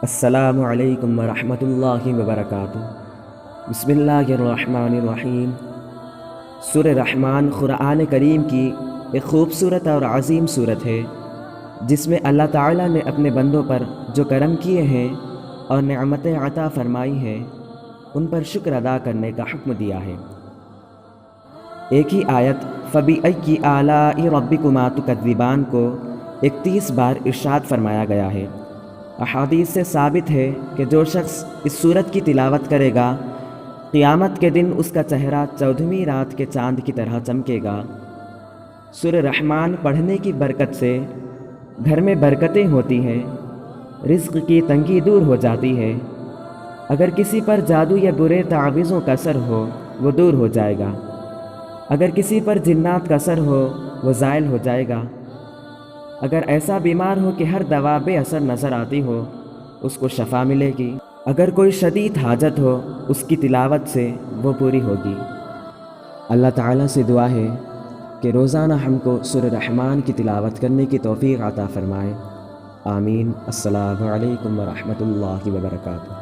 السلام علیکم ورحمۃ اللہ وبرکاتہ۔ بسم اللہ الرحمن الرحیم۔ سورہ رحمان قرآن کریم کی ایک خوبصورت اور عظیم صورت ہے جس میں اللہ تعالیٰ نے اپنے بندوں پر جو کرم کیے ہیں اور نعمتیں عطا فرمائی ہیں ان پر شکر ادا کرنے کا حکم دیا ہے۔ ایک ہی آیت فَبِأَيِّ آلَاءِ رَبِّكُمَا تُكَذِّبَانِ کو 31 بار ارشاد فرمایا گیا ہے۔ احادیث سے ثابت ہے کہ جو شخص اس سورت کی تلاوت کرے گا قیامت کے دن اس کا چہرہ 14ویں رات کے چاند کی طرح چمکے گا۔ سورہ رحمان پڑھنے کی برکت سے گھر میں برکتیں ہوتی ہیں، رزق کی تنگی دور ہو جاتی ہے، اگر کسی پر جادو یا برے تعویذوں کا اثر ہو وہ دور ہو جائے گا، اگر کسی پر جنات کا اثر ہو وہ زائل ہو جائے گا، اگر ایسا بیمار ہو کہ ہر دوا بے اثر نظر آتی ہو اس کو شفا ملے گی، اگر کوئی شدید حاجت ہو اس کی تلاوت سے وہ پوری ہوگی۔ اللہ تعالیٰ سے دعا ہے کہ روزانہ ہم کو سورہ رحمان کی تلاوت کرنے کی توفیق عطا فرمائے۔ آمین۔ السلام علیکم ورحمۃ اللہ وبرکاتہ۔